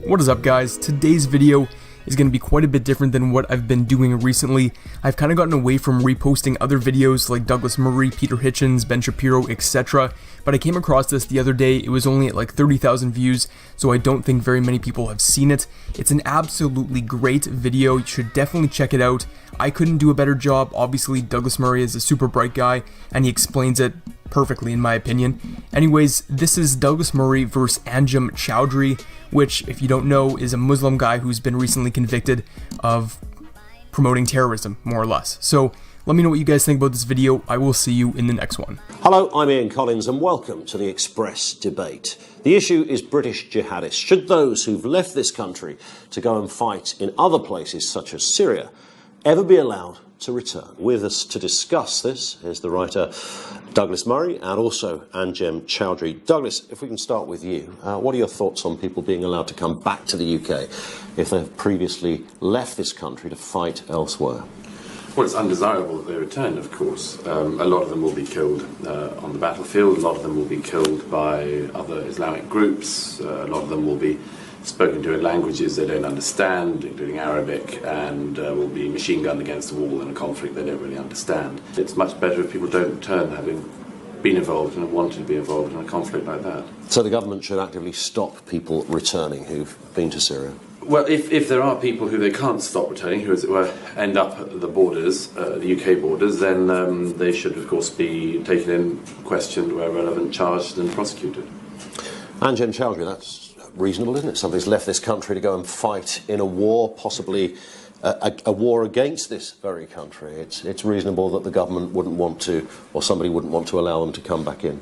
What is up, guys? Today's video is going to be quite a bit different than what I've been doing recently. I've kind of gotten away from reposting other videos like Douglas Murray, Peter Hitchens, Ben Shapiro, etc. But I came across this the other day. It was only at like 30,000 views, so I don't think very many people have seen it. It's an absolutely great video. You should definitely check it out. I couldn't do a better job. Obviously, Douglas Murray is a super bright guy, and he explains it perfectly in my opinion. Anyways, this is Douglas Murray versus Anjem Chandry, which, if you don't know, is a Muslim guy who's been recently convicted of promoting terrorism, more or less. So let me know what you guys think about this video. I will see you in the next one. Hello, I'm Ian Collins and welcome to the Express Debate. The issue is British jihadists. Should those who've left this country to go and fight in other places such as Syria ever be allowed to return? With us to discuss this is the writer Douglas Murray and also Anjem Chandry. Douglas, if we can start with you, what are your thoughts on people being allowed to come back to the UK if they've previously left this country to fight elsewhere? Well, it's undesirable that they return, of course. A lot of them will be killed on the battlefield, a lot of them will be killed by other Islamic groups, a lot of them will be spoken to in languages they don't understand, including Arabic, and will be machine gunned against the wall in a conflict they don't really understand. It's much better if people don't return having been involved and wanted to be involved in a conflict like that. So the government should actively stop people returning who've been to Syria? Well, if there are people who they can't stop returning, who, as it were, end up at the borders, the UK borders, then they should, of course, be taken in, questioned where relevant, charged and prosecuted. Anjem Chandry, that's reasonable, isn't it? Somebody's left this country to go and fight in a war, possibly a war against this very country. It's reasonable that the government wouldn't want to, or somebody wouldn't want to allow them to come back in.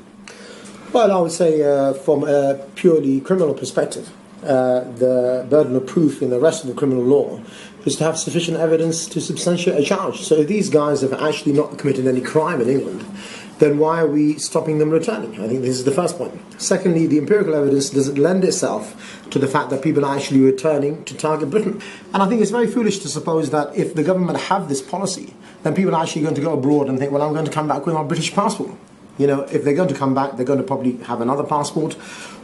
Well, I would say from a purely criminal perspective, the burden of proof in the rest of the criminal law is to have sufficient evidence to substantiate a charge. So if these guys have actually not committed any crime in England, then why are we stopping them returning? I think this is the first point. Secondly, the empirical evidence doesn't lend itself to the fact that people are actually returning to target Britain. And I think it's very foolish to suppose that if the government have this policy, then people are actually going to go abroad and think, well, I'm going to come back with my British passport. You know, if they're going to come back, they're going to probably have another passport,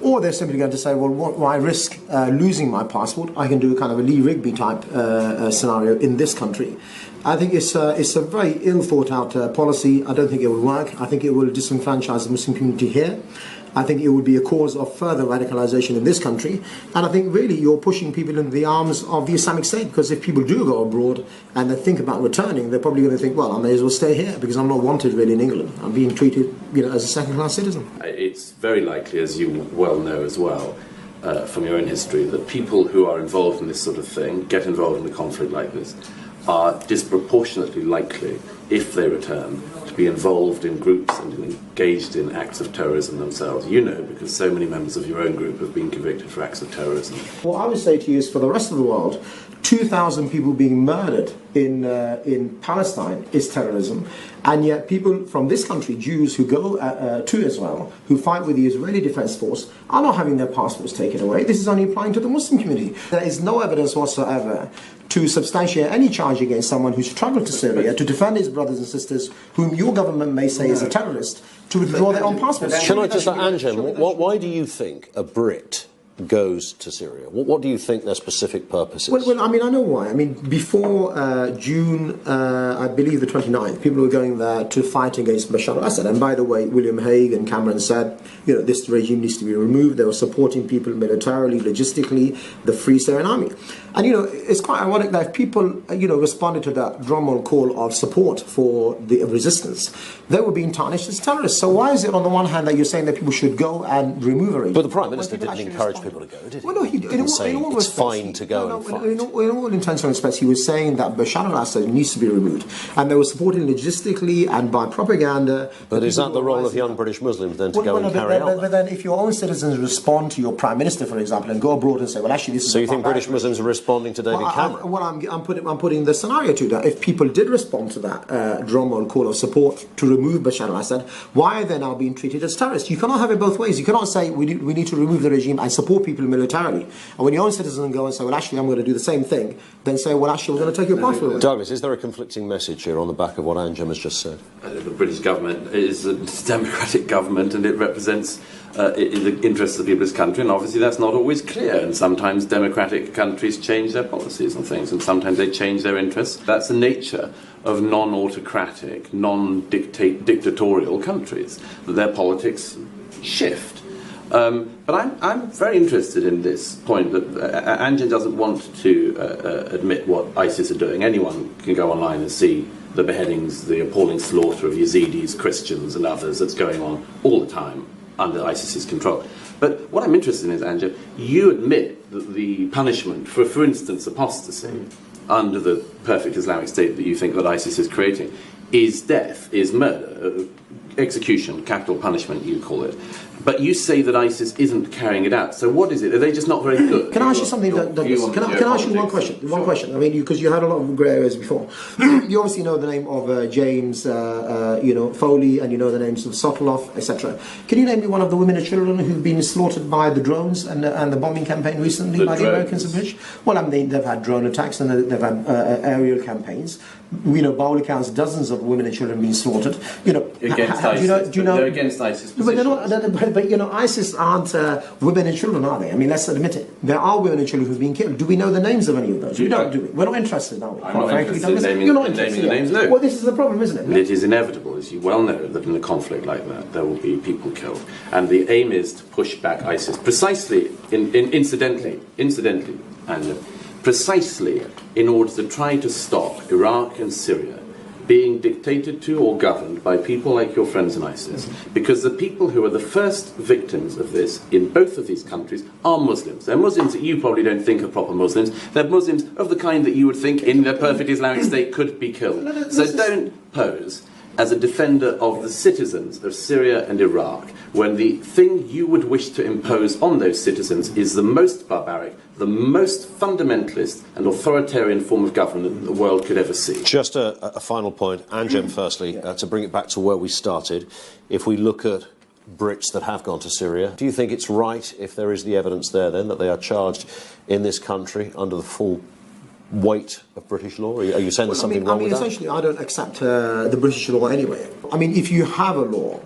or they're simply going to say, well, why risk losing my passport? I can do a kind of a Lee Rigby type scenario in this country. I think it's a very ill thought out policy. I don't think it will work. I think it will disenfranchise the Muslim community here. I think it would be a cause of further radicalisation in this country. And I think really you're pushing people into the arms of the Islamic State, because if people do go abroad and they think about returning, they're probably going to think, well, I may as well stay here because I'm not wanted really in England. I'm being treated, you know, as a second-class citizen. It's very likely, as you well know as well, from your own history, that people who are involved in this sort of thing, get involved in a conflict like this, are disproportionately likely, if they return, to be involved in groups and engaged in acts of terrorism themselves. You know, because so many members of your own group have been convicted for acts of terrorism. What I would say to you is, for the rest of the world, 2,000 people being murdered in Palestine is terrorism, and yet people from this country, Jews who go to Israel, who fight with the Israeli Defense Force, are not having their passports taken away. This is only applying to the Muslim community. There is no evidence whatsoever to substantiate any charge against someone who's travelled to Syria to defend his brothers and sisters, whom your government may say is a terrorist, to withdraw their own passports. Can I just, Anjem, why do you think a Brit goes to Syria? What do you think their specific purpose is? Well, I mean, I know why. I mean, before June, I believe the 29th, people were going there to fight against Bashar al-Assad. And by the way, William Hague and Cameron said, you know, this regime needs to be removed. They were supporting people militarily, logistically, the Free Syrian Army. And, you know, it's quite ironic that if people, you know, responded to that drumroll call of support for the resistance, they were being tarnished as terrorists. So why is it, on the one hand, that you're saying that people should go and remove a regime? But the Prime Minister didn't encourage people to go, did he? Well, no, he didn't say it's fine to go and fight. In all intents and respects, he was saying that Bashar al-Assad needs to be removed. And they were supporting logistically and by propaganda. But is that the role of young British Muslims then to go and carry out? But then if your own citizens respond to your Prime Minister, for example, and go abroad and say, well, actually, this is... So you think British Muslims are responding to David Cameron? I'm putting the scenario to that. If people did respond to that drumroll call of support to remove Bashar al-Assad, why are they now being treated as terrorists? You cannot have it both ways. You cannot say we need to remove the regime and support people militarily, and when your own citizens go and say, well, actually, I'm going to do the same thing, then say, well, actually, we're going to take your passport away. Douglas, is there a conflicting message here on the back of what Anjem has just said? The British government is a democratic government, and it represents in the interests of the people of this country, and obviously that's not always clear, and sometimes democratic countries change their policies and things, and sometimes they change their interests. That's the nature of non-autocratic, non-dictatorial countries, that their politics shift. But I'm very interested in this point that Anjan doesn't want to admit what ISIS are doing. Anyone can go online and see the beheadings, the appalling slaughter of Yazidis, Christians and others that's going on all the time under ISIS's control. But what I'm interested in is, Anjan, you admit that the punishment for instance, apostasy under the perfect Islamic state that you think that ISIS is creating is death, is murder, execution, capital punishment, you call it. But you say that ISIS isn't carrying it out. So what is it? Are they just not very good? Can I ask you something, Douglas? Can I ask you one question? One question. I mean, because you had a lot of grey areas before. You obviously know the name of James, Foley, and you know the names of Sotoloff, etc. Can you name me one of the women and children who've been slaughtered by the drones and the bombing campaign recently by the Americans and British? Well, I mean, they've had drone attacks and they've had aerial campaigns. We know, by all accounts, dozens of women and children being slaughtered. You know, against ISIS. Do you know? They're against ISIS. But they're not. But you know, ISIS aren't women and children, are they? I mean, let's admit it. There are women and children who've been killed. Do we know the names of any of those? We don't. Do we? We're not interested, are we? I'm not interested in naming, naming the names. No. Well, this is the problem, isn't it? And it is inevitable, as you well know, that in a conflict like that, there will be people killed. And the aim is to push back ISIS precisely, incidentally, and precisely in order to try to stop Iraq and Syria being dictated to or governed by people like your friends in ISIS, because the people who are the first victims of this in both of these countries are Muslims. They're Muslims that you probably don't think are proper Muslims. They're Muslims of the kind that you would think in their perfect Islamic state could be killed. So don't pose as a defender of the citizens of Syria and Iraq, when the thing you would wish to impose on those citizens is the most barbaric, the most fundamentalist and authoritarian form of government that the world could ever see. Just a final point, Anjem, firstly, to bring it back to where we started. If we look at Brits that have gone to Syria, do you think it's right, if there is the evidence there then, that they are charged in this country under the full weight of British law? Are you saying there's something wrong with that? Essentially, I don't accept the British law anyway. I mean, if you have a law,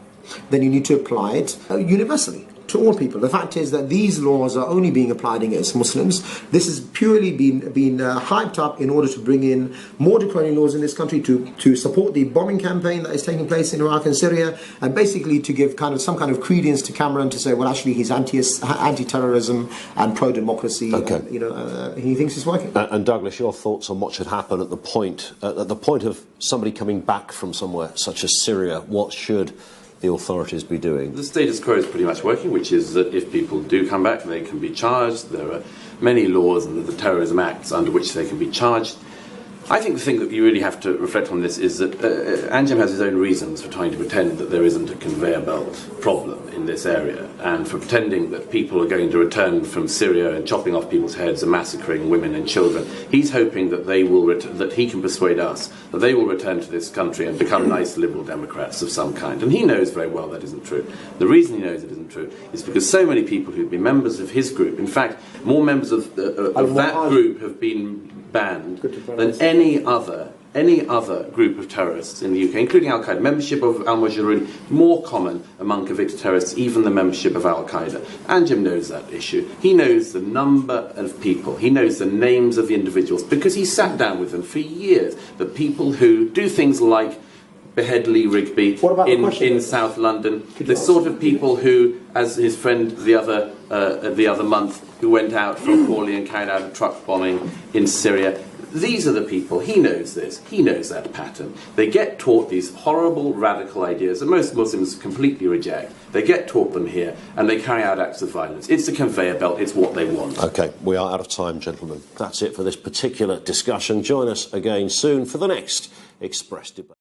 then you need to apply it universally to all people. The fact is that these laws are only being applied against Muslims. This has purely been hyped up in order to bring in more draconian laws in this country to support the bombing campaign that is taking place in Iraq and Syria, and basically to give some kind of credence to Cameron to say, well, actually he's anti-terrorism and pro-democracy. Okay. And, he thinks it's working. And Douglas, your thoughts on what should happen at the point of somebody coming back from somewhere such as Syria? What should the authorities be doing? The status quo is pretty much working, which is that if people do come back, they can be charged. There are many laws and the terrorism acts under which they can be charged. I think the thing that you really have to reflect on this is that Anjem has his own reasons for trying to pretend that there isn't a conveyor belt problem in this area, and for pretending that people are going to return from Syria and chopping off people's heads and massacring women and children. He's hoping that they will that he can persuade us that they will return to this country and become nice liberal Democrats of some kind. And he knows very well that isn't true. The reason he knows it isn't true is because so many people who've been members of his group, in fact, more members of that group have been banned than any other group of terrorists in the UK, including Al-Qaeda. Membership of al-Mujahideen more common among convicted terrorists, even the membership of Al-Qaeda. Anjem knows that issue. He knows the number of people. He knows the names of the individuals, because he sat down with them for years. The people who do things like behead Lee Rigby in South London, the sort of people who, as his friend the other month, who went out from Crawley and carried out a truck bombing in Syria. These are the people. He knows this. He knows that pattern. They get taught these horrible, radical ideas that most Muslims completely reject. They get taught them here, and they carry out acts of violence. It's a conveyor belt. It's what they want. OK, we are out of time, gentlemen. That's it for this particular discussion. Join us again soon for the next Express Debate.